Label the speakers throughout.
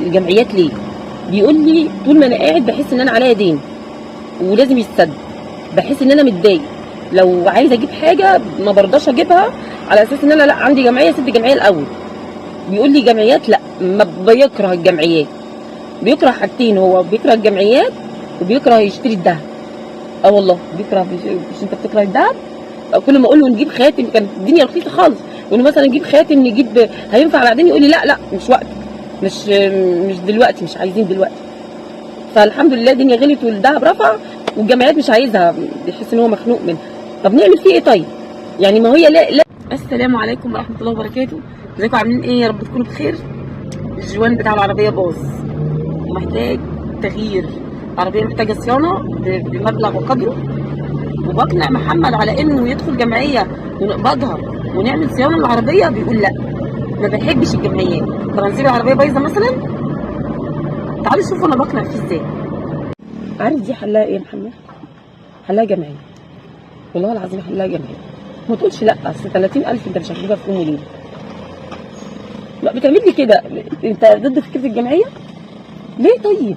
Speaker 1: الجمعيات ليه؟ بيقول لي طول ما انا قاعد بحس ان انا عليا دين ولازم يتسد، بحس ان انا متضايق، لو عايزه اجيب حاجه ما برضاش اجيبها على اساس ان انا لا عندي جمعيه سد الجمعيه الاول. بيقول لي جمعيات لا، ما بيكره الجمعيات، بيكره حاجتين، هو بيكره الجمعيات وبيكره يشتري الذهب. اه والله بيكره، مش انت بتكره الذهب؟ كل ما اقول له نجيب خاتم، كانت الدنيا رخيصه خالص، يقول له مثلا نجيب خاتم، نجيب هينفع بعدين، يقول لي لا لا مش وقت، مش دلوقتي، مش عايزين دلوقتي. فالحمد لله الدنيا غلت والذهب رفع والجمعيات مش عايزها، بيحس ان هو مخنوق منها. طب نعمل فيه ايه طيب؟ يعني ما هي لا. السلام عليكم ورحمه الله وبركاته، ازيكم عاملين ايه؟ يا رب تكونوا بخير. الجوان بتاع العربيه باظ ومحتاج تغيير، العربيه محتاجه صيانه بمبلغ وقدره، وبقنع محمد على انه يدخل جمعيه ونقبضها ونعمل صيانه للعربيه، بيقول لا ما بحبش الجمعيات. طب هنسيب العربيه بايظه مثلا؟ تعالوا شوفوا انا بقنع فيه ازاي. عارف دي حلها ايه يا محمد؟ حلها جمعيه، والله العظيم حلها جمعيه. ما تقولش لا اصل 30,000 انت مش هتجيبها في يوم وليله. لا بتعمل لي كده، انت ضد فكره الجمعيه؟ ليه طيب؟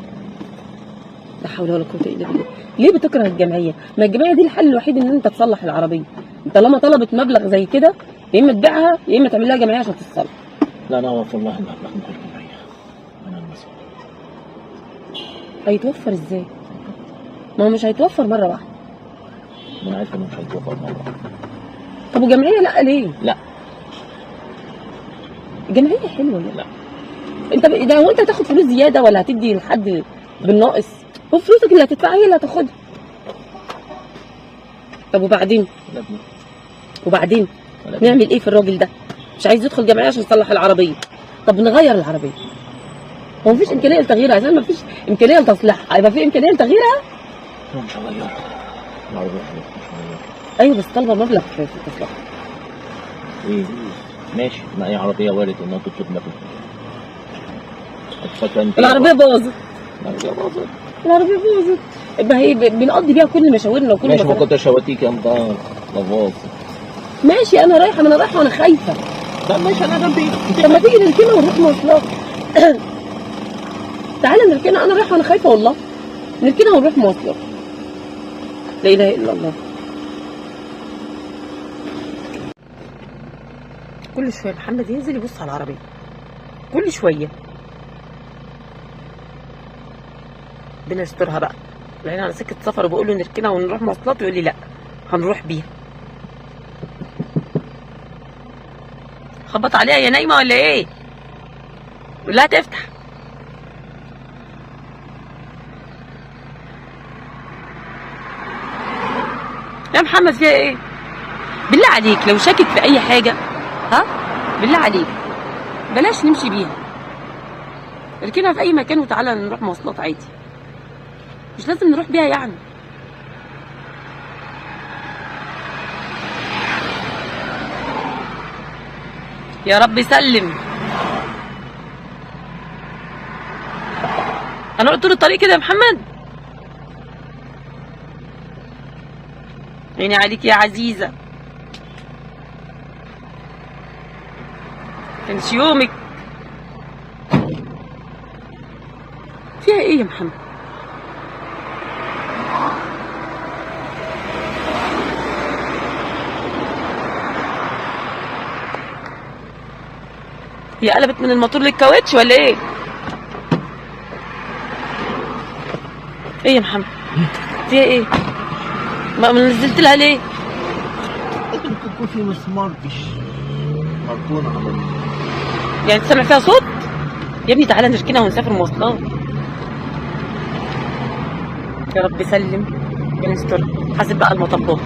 Speaker 1: لا حول ولا قوه الا بالله. ليه بتكره الجمعيه؟ ما الجمعيه دي الحل الوحيد ان انت تصلح العربيه. انت طالما طلبت مبلغ زي كده، يا اما تبيعها يا اما تعمل لها جمعيه عشان تتصلح.
Speaker 2: لا انا اوفر الله المبلغ من الجمعيه، انا المسؤول.
Speaker 1: هيتوفر ازاي؟ ما هو مش هيتوفر مره واحده.
Speaker 2: انا عارف انه مش هيتوفر مره واحده.
Speaker 1: طب وجمعيه لا ليه؟
Speaker 2: لا
Speaker 1: الجمعيه حلوه ولا
Speaker 2: لا.
Speaker 1: انت ده هو انت هتاخد فلوس زياده ولا هتدي لحد بالناقص؟ هو فلوسك اللي هتدفعها هي اللي هتاخدها. طب وبعدين؟ وبعدين نعمل ايه في الراجل ده؟ مش عايز يدخل جمعيه عشان يصلح العربيه. طب نغير العربيه، هو مفيش امكانيه لتغييرها؟ عشان مفيش امكانيه لتصليحها يبقى في امكانيه لتغييرها؟
Speaker 2: مش هغيرها العربيه، مش هغيرها.
Speaker 1: ايوه بس طالبه مبلغ في تصليحها.
Speaker 2: ايه ماشي، ما اي عربيه وارد انها تطلب مبلغ.
Speaker 1: العربيه باظت،
Speaker 2: العربيه باظت،
Speaker 1: يبقى هي بنقضي بيها كل مشاورنا وكل
Speaker 2: ماشي. ما كنتش هوديك انت باظ.
Speaker 1: ماشي انا رايحه، ما انا رايحه وانا خايفه.
Speaker 2: طب ماشي انا جنبي.
Speaker 1: طب ما تيجي نركنها ونروح مواصلات. تعالى نركنها، انا رايحه وانا خايفه والله. نركنها ونروح مواصلات. لا اله الا الله. كل شويه محمد ينزل يبص على العربيه، كل شويه. ربنا يسترها بقى. لقينا على سكه سفر وبقول له نركنها ونروح مواصلات، ويقول لي لا هنروح بيها. خبط عليها، يا نايمه ولا ايه؟ قول لها تفتح. يا محمد فيها ايه؟ بالله عليك لو شاكك في اي حاجه، ها بالله عليك بلاش نمشي بيها، اركنها في اي مكان وتعالى نروح مواصلات عادي، مش لازم نروح بيها يعني. يا رب سلم. هنقعد طول الطريق كده يا محمد؟ عيني عليك يا عزيزه، كانش يومك. فيها ايه يا محمد؟ هي قلبت من الموتور للكاوتش ولا ايه؟ ايه يا محمد؟ فيها ايه؟ ما نزلت لها ليه؟
Speaker 2: ممكن يكون في مسمار مش مركون على
Speaker 1: يعني تسمع فيها صوت؟ يا ابني تعالى نركنها ونسافر مواصلات. يا رب سلم يا مستر، حاسب بقى المطبات.